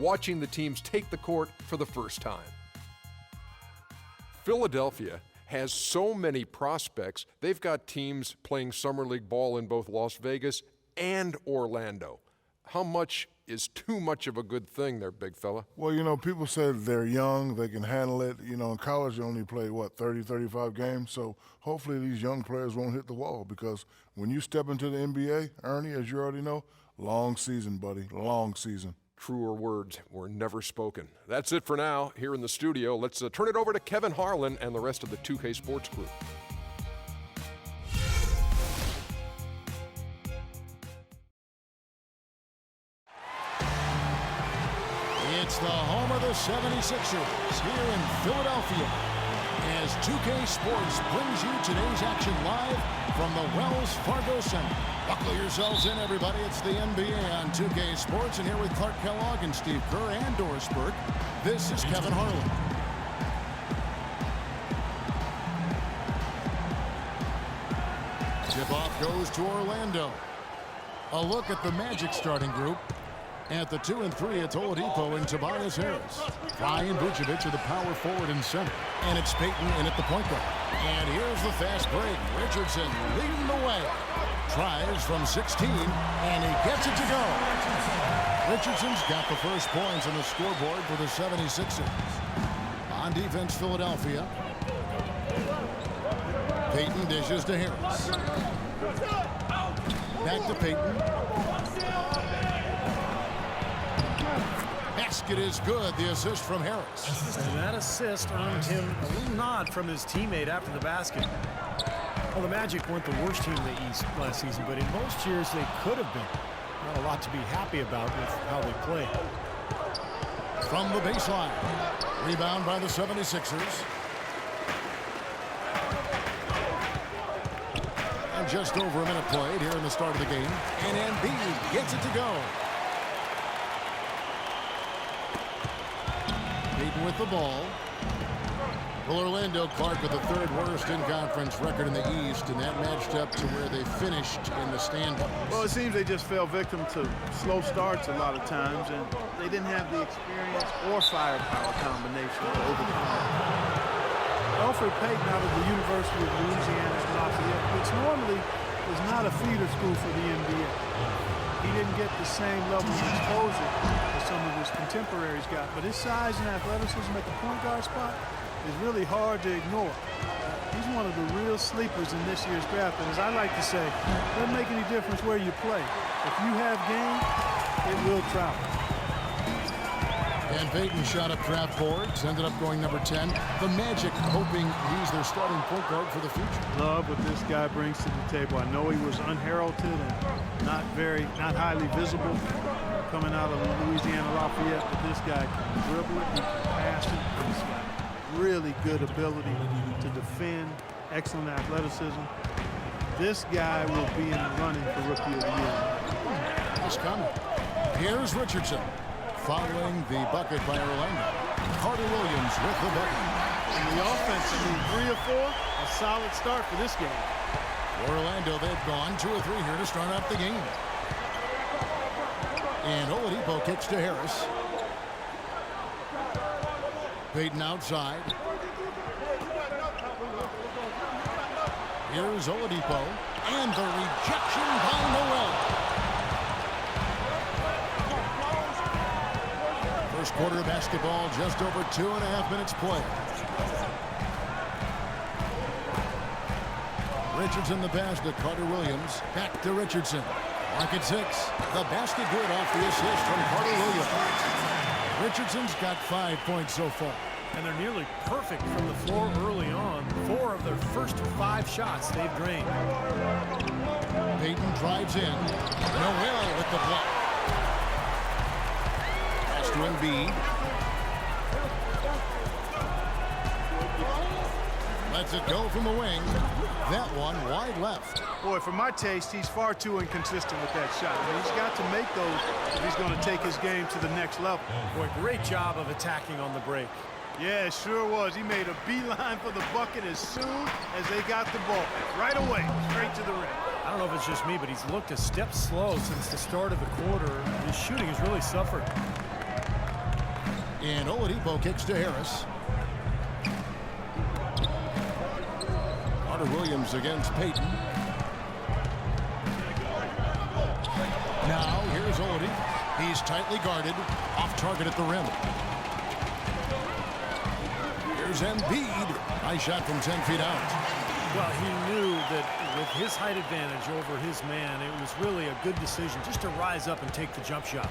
watching the teams take the court for the first time. Philadelphia has so many prospects. They've got teams playing Summer League ball in both Las Vegas and Orlando. How much is too much of a good thing there, big fella? Well, you know, people say they're young, they can handle it. You know, in college, they only play, 30, 35 games. So hopefully these young players won't hit the wall, because when you step into the NBA, Ernie, as you already know, long season, buddy, long season. Truer words were never spoken. That's it for now here in the studio. Let's turn it over to Kevin Harlan and the rest of the 2K Sports crew. It's the home of the 76ers here in Philadelphia, as 2K Sports brings you today's action live from the Wells Fargo Center. Buckle yourselves in, everybody. It's the NBA on 2K Sports, and here with Clark Kellogg and Steve Kerr and Doris Burke, this is Kevin Harlan. Tip-off goes to Orlando. A look at the Magic starting group. At the 2 and 3, it's Oladipo and Tobias Harris. Ryan Vucevic are the power forward and center. And it's Payton in at the point guard. And here's the fast break. Richardson leading the way. Tries from 16, and he gets it to go. Richardson's got the first points on the scoreboard for the 76ers. On defense, Philadelphia. Payton dishes to Harris. Back to Payton. Basket is good. The assist from Harris. And that assist earned him a little nod from his teammate after the basket. Well, the Magic weren't the worst team in the East last season, but in most years they could have been. Not a lot to be happy about with how they play. From the baseline. Rebound by the 76ers. And just over a minute played here in the start of the game. And Embiid gets it to go. Payton with the ball. Well, Orlando, Clark, with the third worst in-conference record in the East, and that matched up to where they finished in the standings. Well, it seems they just fell victim to slow starts a lot of times, and they didn't have the experience or firepower combination over the top. Elfrid Payton out of the University of Louisiana at Lafayette, which normally is not a feeder school for the NBA. He didn't get the same level of exposure as some of his contemporaries got, but his size and athleticism at the point guard spot is really hard to ignore. He's one of the real sleepers in this year's draft, and as I like to say, it doesn't make any difference where you play. If you have game, it will travel. And Payton shot up draft boards, ended up going number 10. The Magic hoping he's their starting point guard for the future. Love what this guy brings to the table. I know he was unheralded and not highly visible coming out of Louisiana Lafayette, but this guy can dribble it, he can pass it, he's got really good ability to defend, excellent athleticism. This guy will be in the running for Rookie of the Year. It's coming. Here's Richardson. Following the bucket by Orlando. Carter Williams with the bucket. And the offense, 3 or 4, a solid start for this game. Orlando, they've gone 2 or 3 here to start out the game. And Oladipo kicks to Harris. Payton outside. Here's Oladipo. And the rejection by Noel. First quarter of basketball, just over 2.5 minutes played. Richardson the pass to Carter Williams. Back to Richardson. Mark at 6. The basket good off the assist from Carter Williams. Richardson's got 5 points so far. And they're nearly perfect from the floor early on. 4 of their first 5 shots they've drained. Payton drives in. Noel with the block. Pass to Embiid. Lets it go from the wing. That one wide left. Boy, for my taste, he's far too inconsistent with that shot. I mean, he's got to make those if he's going to take his game to the next level. Boy, great job of attacking on the break. Yeah, it sure was. He made a beeline for the bucket as soon as they got the ball. Right away, straight to the rim. I don't know if it's just me, but he's looked a step slow since the start of the quarter. His shooting has really suffered. And Oladipo kicks to Harris. Carter Williams against Payton. Now here's Oladipo. He's tightly guarded, off target at the rim. Here's Embiid. Nice shot from 10 feet out. Well, he knew that with his height advantage over his man, it was really a good decision just to rise up and take the jump shot.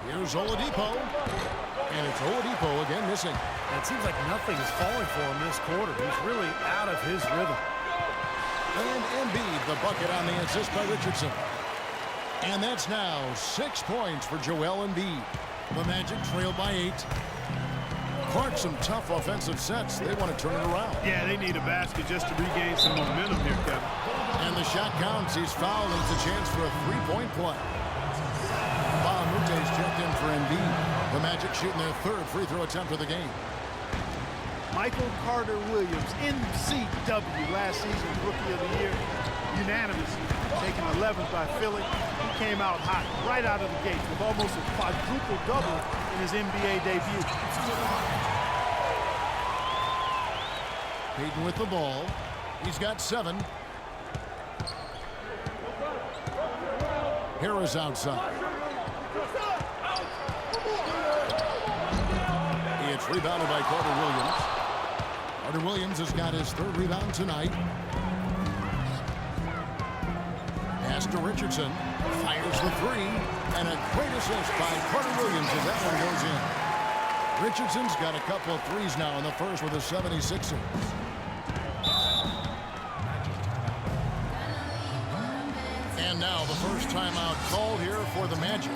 Here's Oladipo. And it's Oladipo again missing. And it seems like nothing is falling for him this quarter. He's really out of his rhythm. And Embiid, the bucket on the assist by Richardson. And that's now 6 points for Joel Embiid. The Magic trail by 8. Clark, some tough offensive sets. They want to turn it around. Yeah, they need a basket just to regain some momentum here, Kevin. And the shot counts. He's fouled, and it's a chance for a three-point play. Bahamute's checked in for Embiid. The Magic shooting their third free throw attempt of the game. Michael Carter Williams, MCW, last season's Rookie of the Year, unanimous, taken 11th by Philly. He came out hot right out of the gates with almost a quadruple double in his NBA debut. Payton with the ball. He's got 7. Harris outside. It's rebounded by Carter Williams. Carter Williams has got his 3rd rebound tonight. Pass to Richardson. Fires the 3. And a great assist by Carter Williams as that one goes in. Richardson's got a couple of threes now in the first with the 76ers. And now the first timeout called here for the Magic.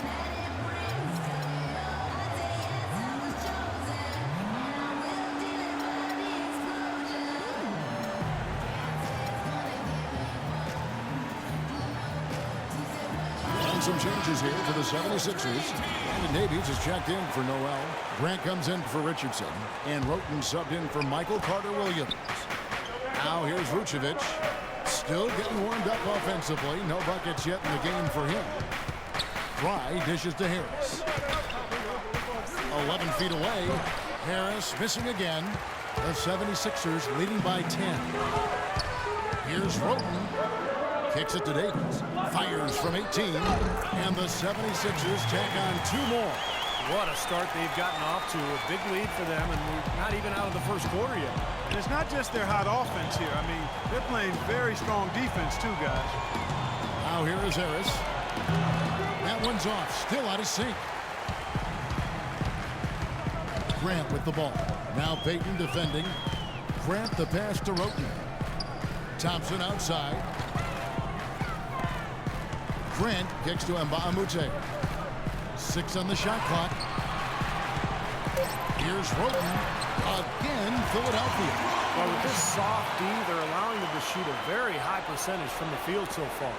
And some changes here for the 76ers. Brandon Davies is checked in for Noel. Grant comes in for Richardson. And Roten subbed in for Michael Carter Williams. Now here's Vucevic. Still getting warmed up offensively. No buckets yet in the game for him. Fry dishes to Harris. 11 feet away. Harris missing again. The 76ers leading by 10. Here's Roten. Kicks it to Davis. Fires from 18. And the 76ers take on 2 more. What a start they've gotten off to. A big lead for them, and we're not even out of the first quarter yet. And it's not just their hot offense here. I mean, they're playing very strong defense too, guys. Now here is Harris. That one's off. Still out of sync. Grant with the ball. Now Payton defending. Grant the pass to Roten. Thompson outside. Grant kicks to Mbamute. 6 on the shot clock. Here's Roten. Again, Philadelphia. Well, with this soft D, they're allowing them to shoot a very high percentage from the field so far.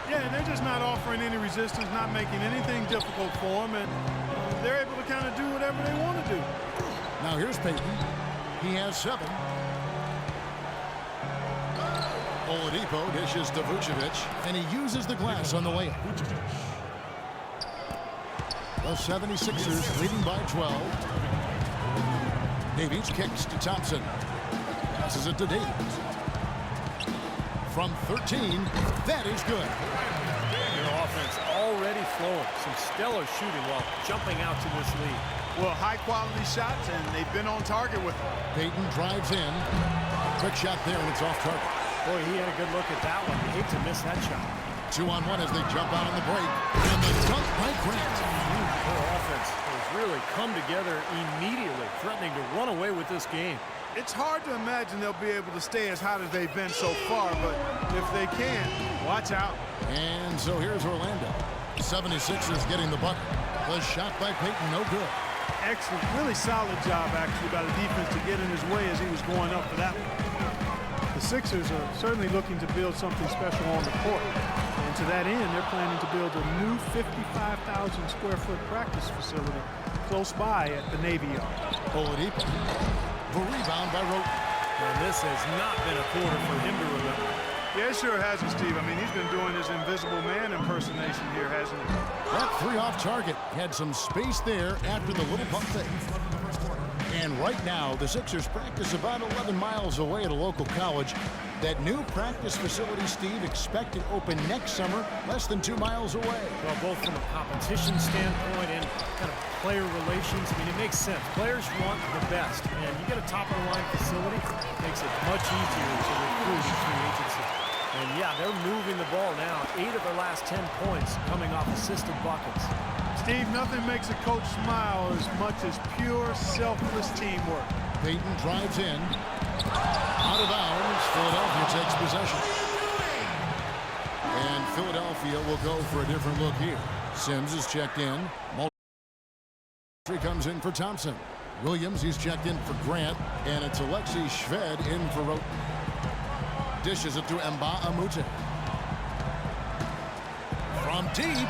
Yeah, and they're just not offering any resistance, not making anything difficult for them, and they're able to kind of do whatever they want to do. Now here's Payton. He has 7. Oladipo dishes to Vucevic, and he uses the glass on the layup. The 76ers leading by 12. Davies kicks to Thompson. Passes it to Davies. From 13, that is good. Their offense already flowing. Some stellar shooting while jumping out to this lead. Well, high-quality shots, and they've been on target with them. Payton drives in. Quick shot there, and it's off target. Boy, he had a good look at that one. Hate to miss that shot. 2-on-1 as they jump out on the break. And the dunk by Grant. Their offense has really come together immediately, threatening to run away with this game. It's hard to imagine they'll be able to stay as hot as they've been so far, but if they can, watch out. And so here's Orlando. 76ers getting the bucket. The shot by Payton, no good. Excellent, really solid job, actually, by the defense to get in his way as he was going up for that one. The Sixers are certainly looking to build something special on the court. And to that end, they're planning to build a new 55,000 square foot practice facility close by at the Navy Yard. Oladipo. The rebound by Roten. And this has not been a quarter for him to remember. Yeah, it sure hasn't, Steve. I mean, he's been doing his invisible man impersonation here, hasn't he? That three off target had some space there after the little pump fake. And right now, the Sixers practice about 11 miles away at a local college. That new practice facility, Steve, expected open next summer, less than 2 miles away. Well, both from a competition standpoint and kind of player relations, I mean, it makes sense. Players want the best, and you get a top-of-the-line facility, it makes it much easier to recruit in free agency. And yeah, they're moving the ball now. 8 of their last 10 points coming off assisted buckets. Steve, nothing makes a coach smile as much as pure, selfless teamwork. Payton drives in. Out of bounds, Philadelphia takes possession. And Philadelphia will go for a different look here. Sims is checked in. Moultrie comes in for Thompson. Williams, he's checked in for Grant. And it's Alexei Shved in for Roten. Dishes it to Mbah a Moute. From deep.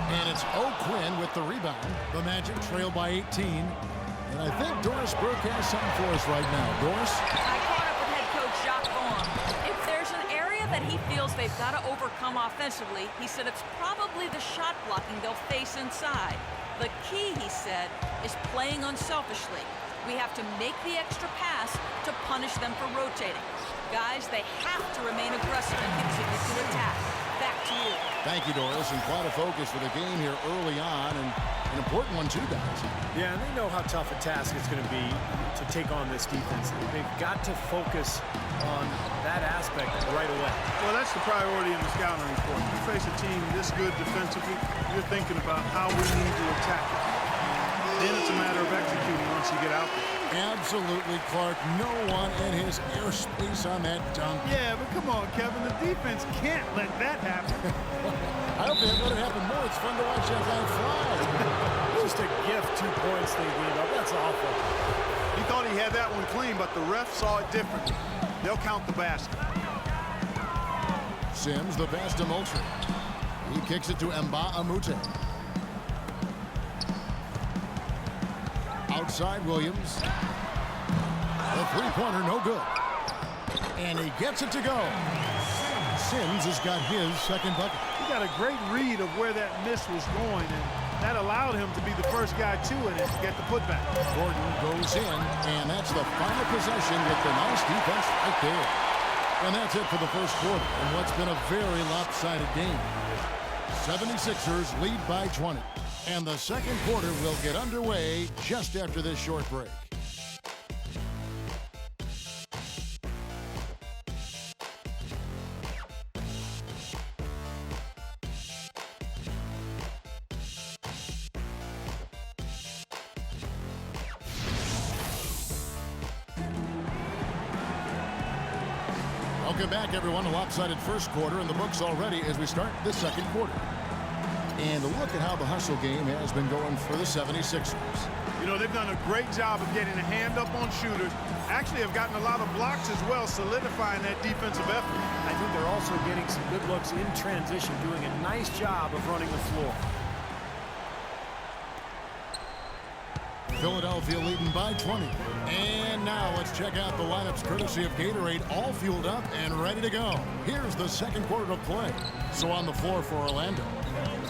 And it's O'Quinn with the rebound. The Magic trail by 18. And I think Doris Burke has something for us right now. Doris? I caught up with head coach Jacques Vaughn. If there's an area that he feels they've got to overcome offensively, he said it's probably the shot blocking they'll face inside. The key, he said, is playing unselfishly. We have to make the extra pass to punish them for rotating. Guys, they have to remain aggressive and continue to attack. Back to you. Thank you, Doris, and quite a focus for the game here early on, and an important one too, guys. Yeah, and they know how tough a task it's going to be to take on this defense. They've got to focus on that aspect right away. Well, that's the priority in the scouting report. You face a team this good defensively, you're thinking about how we need to attack it. Then it's a matter of executing once you get out there. Absolutely, Clark. No one in his airspace on that dunk. Yeah, but come on, Kevin. The defense can't let that happen. I hope they let it happen more. It's fun to watch that guy fly. Just a gift, 2 points they gave up. That's awful. He thought he had that one clean, but the ref saw it differently. They'll count the basket. Sims, the pass to Moultrie. He kicks it to Mbah a Moute. Outside Williams. The three-pointer, no good. And he gets it to go. Sims has got his second bucket. He got a great read of where that miss was going, and that allowed him to be the first guy to it and get the putback. Gordon goes in, and that's the final possession with the nice defense right there. And that's it for the first quarter in what's been a very lopsided game. 76ers lead by 20. And the second quarter will get underway just after this short break. Welcome back, everyone. A lopsided first quarter in the books already as we start the second quarter. And look at how the hustle game has been going for the 76ers. You know, they've done a great job of getting a hand up on shooters. Actually have gotten a lot of blocks as well, solidifying that defensive effort. I think they're also getting some good looks in transition, doing a nice job of running the floor. Philadelphia leading by 20. And now let's check out the lineups courtesy of Gatorade, all fueled up and ready to go. Here's the second quarter of play. So on the floor for Orlando,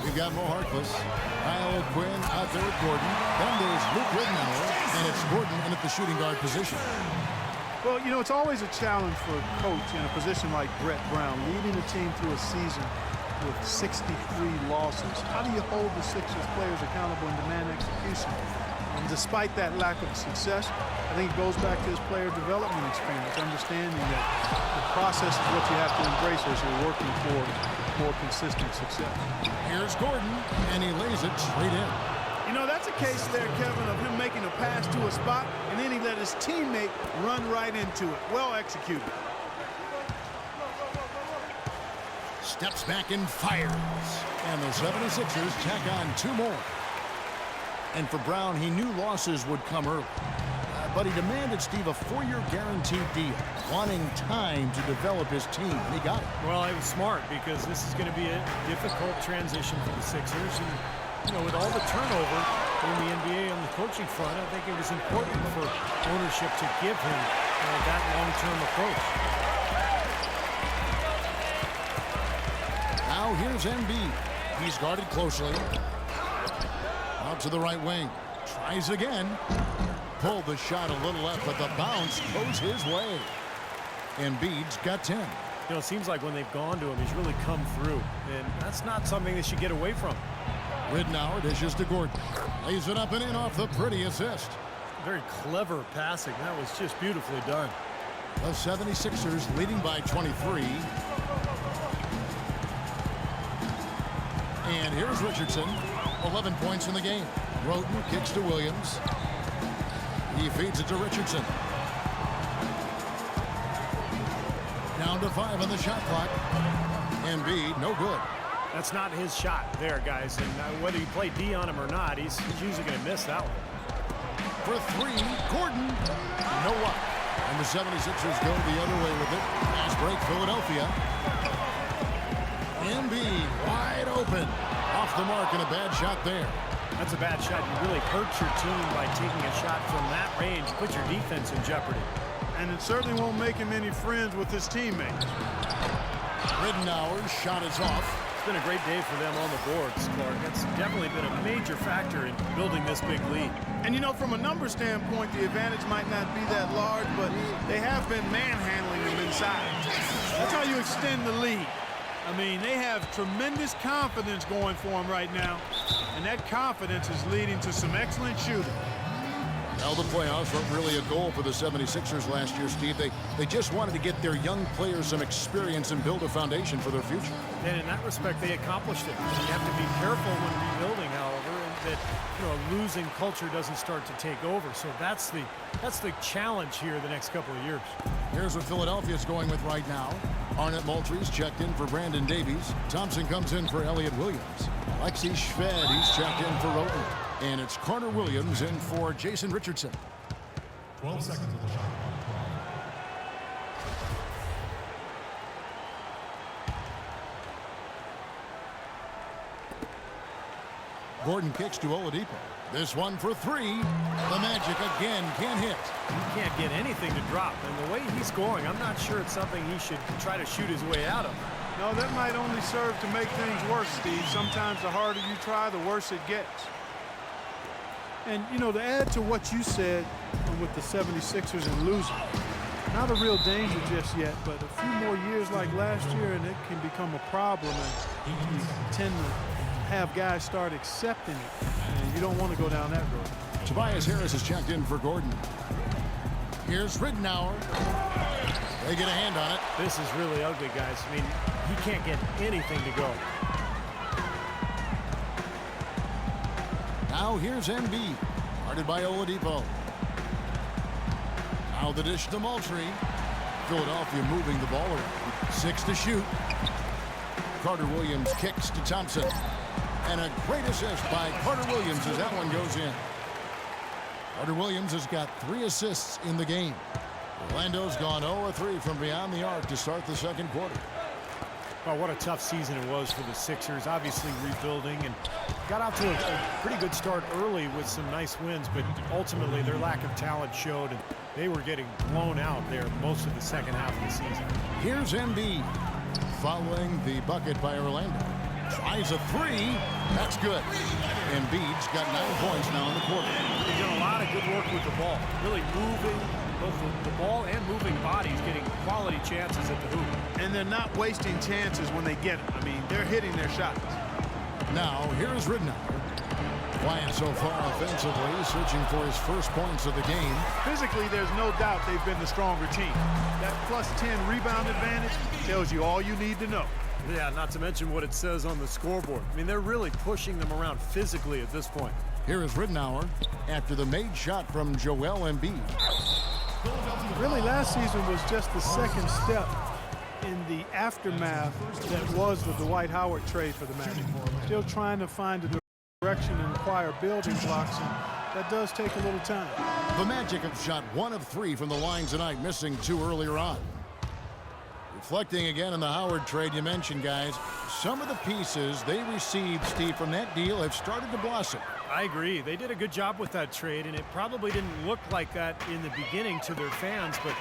we've got Mo Harkless, Kyle Quinn out there with Gordon. Then there's Luke Ridnour, and it's Gordon in at the shooting guard position. Well, you know, it's always a challenge for a coach in a position like Brett Brown, leading a team through a season with 63 losses. How do you hold the Sixers players accountable and demand execution? And despite that lack of success, I think it goes back to his player development experience, understanding that the process is what you have to embrace as you're working toward more consistent success. Here's Gordon, and he lays it straight in. You know, that's a case there, Kevin, of him making a pass to a spot, and then he let his teammate run right into it. Well executed. Steps back and fires. And the 76ers tack on 2 more. And for Brown, he knew losses would come early. But he demanded, Steve, a 4-year guaranteed deal, wanting time to develop his team, and he got it. Well, it was smart because this is going to be a difficult transition for the Sixers. And, you know, with all the turnover in the NBA on the coaching front, I think it was important for ownership to give him that long-term approach. here's Embiid. He's guarded closely. Out to the right wing. Tries again. Pulled the shot a little left, but the bounce goes his way. Embiid's got 10. You know, it seems like when they've gone to him, he's really come through. And that's not something they should get away from. Ridnour dishes to Gordon. Lays it up and in off the pretty assist. Very clever passing. That was just beautifully done. The 76ers leading by 23. And here's Richardson. 11 points in the game. Roten kicks to Williams. He feeds it to Richardson. Down to 5 on the shot clock. Embiid, no good. That's not his shot there, guys. And whether you play D on him or not, he's usually going to miss that one. For 3, Gordon. No luck. And the 76ers go the other way with it. Fast break, Philadelphia. Embiid wide open. Off the mark and a bad shot there. That's a bad shot. You really hurt your team by taking a shot from that range. Put your defense in jeopardy. And it certainly won't make him any friends with his teammates. Ridnour's shot is off. It's been a great day for them on the boards, Clark. It's definitely been a major factor in building this big lead. And you know, from a number standpoint, the advantage might not be that large, but they have been manhandling them inside. That's how you extend the lead. I mean, they have tremendous confidence going for them right now, and that confidence is leading to some excellent shooting. Now the playoffs weren't really a goal for the 76ers last year, Steve. They just wanted to get their young players some experience and build a foundation for their future. And in that respect, they accomplished it. You have to be careful when rebuilding, however, that a losing culture doesn't start to take over. So that's the challenge here the next couple of years. Here's what Philadelphia's going with right now. Arnett Moultrie's checked in for Brandon Davies. Thompson comes in for Elliott Williams. Alexi Shved, he's checked in for Roten. And it's Carter Williams in for Jason Richardson. 12 seconds of the shot. Gordon kicks to Oladipo. This one for 3. The Magic again can't hit. He can't get anything to drop. And the way he's scoring, I'm not sure it's something he should try to shoot his way out of. No, that might only serve to make things worse, Steve. Sometimes the harder you try, the worse it gets. And, you know, to add to what you said with the 76ers and losing, not a real danger just yet, but a few more years like last year, and it can become a problem, and you tend to have guys start accepting it, and you don't want to go down that road. Tobias Harris is checked in for Gordon. Here's Ridnour. They get a hand on it. This is really ugly, guys. I mean, he can't get anything to go. Now here's Embiid, guarded by Oladipo. Now the dish to Moultrie. Philadelphia moving the ball around. 6 to shoot. Carter Williams kicks to Thompson. And a great assist by Carter Williams as that one goes in. Carter Williams has got 3 assists in the game. Orlando's gone 0-3 from beyond the arc to start the second quarter. Well, what a tough season it was for the Sixers. Obviously rebuilding and got out to a pretty good start early with some nice wins, but ultimately their lack of talent showed, and they were getting blown out there most of the second half of the season. Here's Embiid following the bucket by Orlando. Tries a 3. That's good. Embiid's got 9 points now in the quarter. They've done a lot of good work with the ball. Really moving both the ball and moving bodies, getting quality chances at the hoop. And they're not wasting chances when they get them. I mean, they're hitting their shots. Now, here's Ridnour. Quiet so far offensively, searching for his first points of the game. Physically, there's no doubt they've been the stronger team. That plus 10 rebound advantage tells you all you need to know. Yeah, not to mention what it says on the scoreboard. I mean, they're really pushing them around physically at this point. Here is Ridnour after the made shot from Joel Embiid. Really, last season was just the second step in the aftermath that was the Dwight Howard trade for the Magic. Still trying to find a direction and acquire building blocks, and that does take a little time. The Magic have shot 1 of 3 from the line tonight, missing 2 earlier on. Reflecting again on the Howard trade you mentioned, guys, some of the pieces they received, Steve, from that deal have started to blossom. I agree. They did a good job with that trade, and it probably didn't look like that in the beginning to their fans, but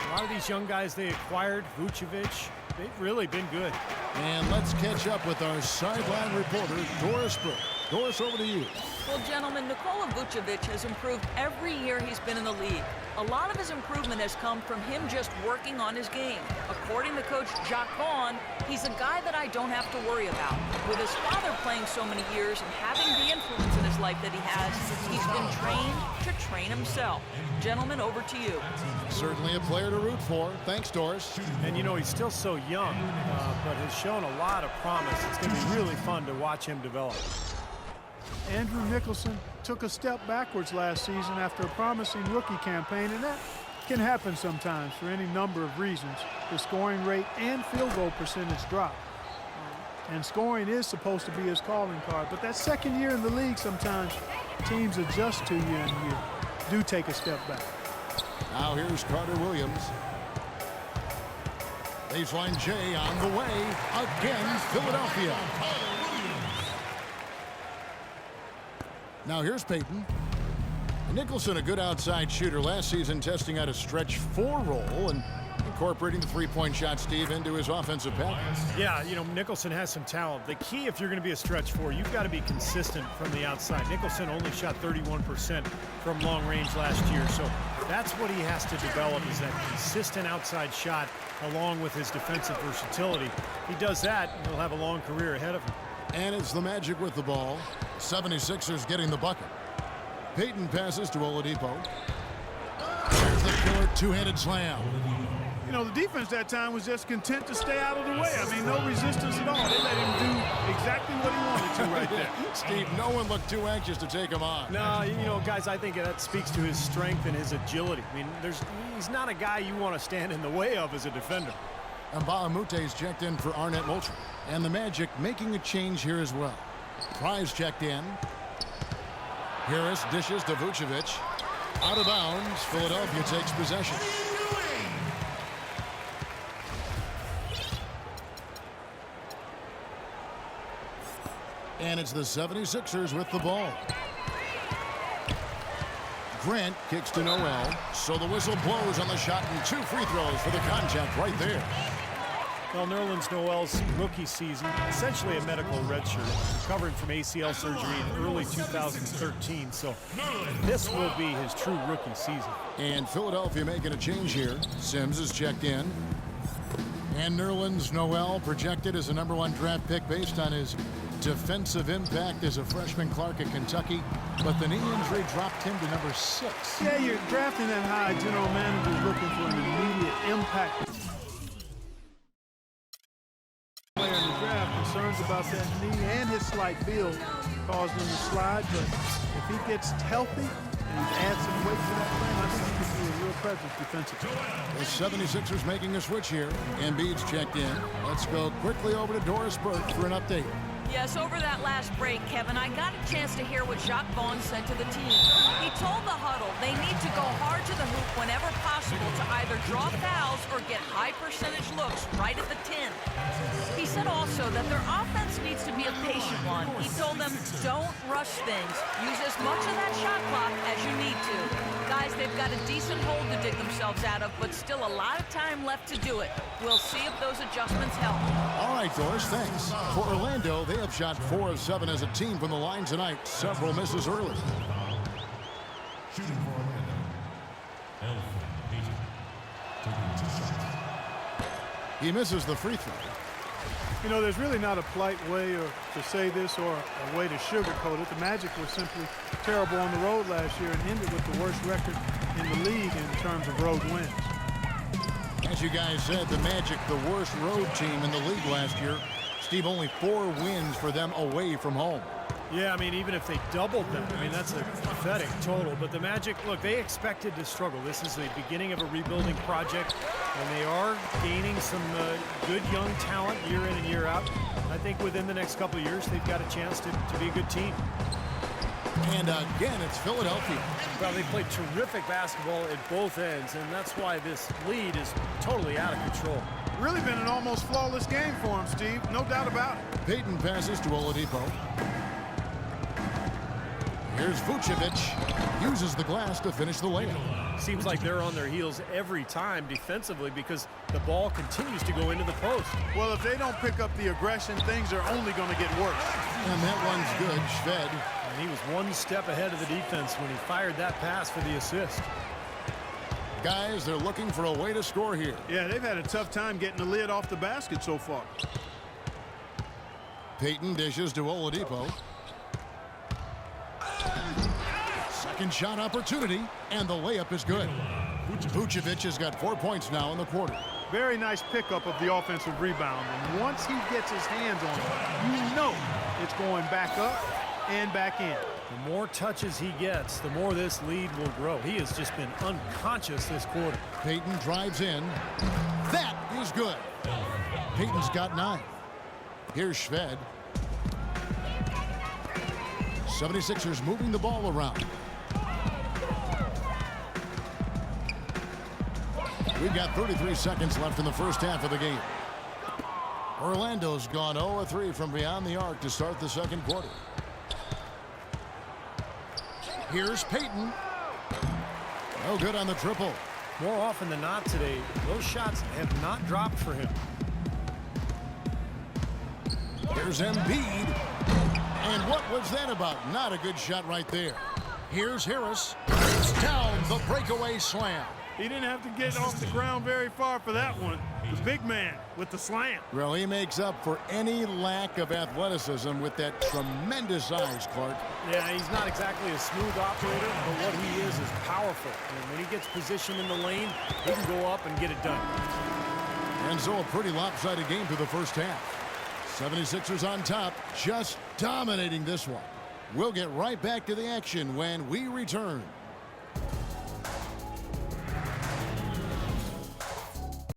a lot of these young guys they acquired, Vucevic, They've really been good. And let's catch up with our sideline reporter, Doris Burke. Doris, over to you. Well, gentlemen, Nikola Vucevic has improved every year he's been in the league. A lot of his improvement has come from him just working on his game. According to Coach Jacques Vaughn, he's a guy that I don't have to worry about. With his father playing so many years and having the influence in his life that he has, he's been trained to train himself. Gentlemen, over to you. Certainly a player to root for. Thanks, Doris. And, you know, he's still so young, but has shown a lot of promise. It's going to be really fun to watch him develop. Andrew Nicholson took a step backwards last season after a promising rookie campaign, and that can happen sometimes for any number of reasons. The scoring rate and field goal percentage drop. And scoring is supposed to be his calling card, but that second year in the league, sometimes teams adjust to you and you do take a step back. Now here's Carter Williams. Baseline J on the way. Again, Philadelphia. Now here's Payton. Nicholson, a good outside shooter last season, testing out a stretch 4 role and incorporating the three-point shot, Steve, into his offensive package. Yeah, you know, Nicholson has some talent. The key, if you're going to be a stretch 4, you've got to be consistent from the outside. Nicholson only shot 31% from long range last year, so that's what he has to develop, is that consistent outside shot along with his defensive versatility. If he does that, he'll have a long career ahead of him. And it's the Magic with the ball. 76ers getting the bucket. Payton passes to Oladipo. There's the killer two-handed slam. You know, the defense that time was just content to stay out of the way. I mean, no resistance at all. They let him do exactly what he wanted to right there. Steve, no one looked too anxious to take him on. No, you know, guys, I think that speaks to his strength and his agility. I mean, he's not a guy you want to stand in the way of as a defender. And Bahamute's checked in for Arnett Moultrie. And the Magic making a change here as well. Price checked in. Harris dishes to Vucevic. Out of bounds. Philadelphia takes possession. And it's the 76ers with the ball. Grant kicks to Noel. So the whistle blows on the shot and 2 free throws for the contact right there. Well, Nerlens Noel's rookie season, essentially a medical redshirt, recovering from ACL surgery in early 2013, so this will be his true rookie season. And Philadelphia making a change here. Sims is checked in. And Nerlens Noel projected as a #1 draft pick based on his defensive impact as a freshman Clark at Kentucky, but the knee injury dropped him to #6. Yeah, you're drafting that high. General manager looking for an immediate impact player in the draft. Concerns about that knee and his slight build caused him to slide, but if he gets healthy and adds some weight to that frame, I think he could be a real presence defensively. The 76ers making a switch here. Embiid's checked in. Let's go quickly over to Doris Burke for an update. Yes, over that last break, Kevin, I got a chance to hear what Jacques Vaughn said to the team. He told the huddle they need to go hard to the hoop whenever possible to either draw fouls or get high percentage looks right at the 10. He said also that their offense needs to be a patient one. He told them, don't rush things. Use as much of that shot clock as you need to. Guys, they've got a decent hole to dig themselves out of, but still a lot of time left to do it. We'll see if those adjustments help. All right, Doris, thanks. For Orlando, they have shot 4 of 7 as a team from the line tonight. Several misses early. Shooting for Orlando, Elfrid Payton. Taking 2 shots. He misses the free throw. You know, there's really not a polite way to say this or a way to sugarcoat it. The Magic were simply terrible on the road last year and ended with the worst record in the league in terms of road wins. As you guys said, the Magic, the worst road team in the league last year. Steve, only 4 wins for them away from home. Yeah, I mean, even if they doubled them, I mean, that's a pathetic total. But the Magic, look, they expected to struggle. This is the beginning of a rebuilding project, and they are gaining some good young talent year in and year out. I think within the next couple of years, they've got a chance to be a good team. And again, it's Philadelphia. Well, they played terrific basketball at both ends, and that's why this lead is totally out of control. Really been an almost flawless game for him, Steve. No doubt about it. Payton passes to Oladipo. Here's Vucevic. Uses the glass to finish the layup. Seems like they're on their heels every time defensively because the ball continues to go into the post. Well, if they don't pick up the aggression, things are only going to get worse. And that one's good. Shved. And he was one step ahead of the defense when he fired that pass for the assist. Guys, they're looking for a way to score here. Yeah, they've had a tough time getting the lid off the basket so far. Payton dishes to Oladipo. Second shot opportunity, and the layup is good. Vucevic has got 4 points now in the quarter. Very nice pickup of the offensive rebound. And once he gets his hands on it, you know it's going back up and back in. The more touches he gets, the more this lead will grow. He has just been unconscious this quarter. Payton drives in. That is good. Payton's got 9. Here's Shved. 76ers moving the ball around. We've got 33 seconds left in the first half of the game. Orlando's gone 0-3 from beyond the arc to start the second quarter. Here's Payton. No good on the triple. More often than not today, those shots have not dropped for him. Here's Embiid. And what was that about? Not a good shot right there. Here's Harris. It's down the breakaway slam. He didn't have to get off the ground very far for that one. The big man with the slam. Well, he makes up for any lack of athleticism with that tremendous eyes, Clark. Yeah, he's not exactly a smooth operator, but what he is powerful. And when he gets positioned in the lane, he can go up and get it done. And so a pretty lopsided game through the first half. 76ers on top, just dominating this one. We'll get right back to the action when we return.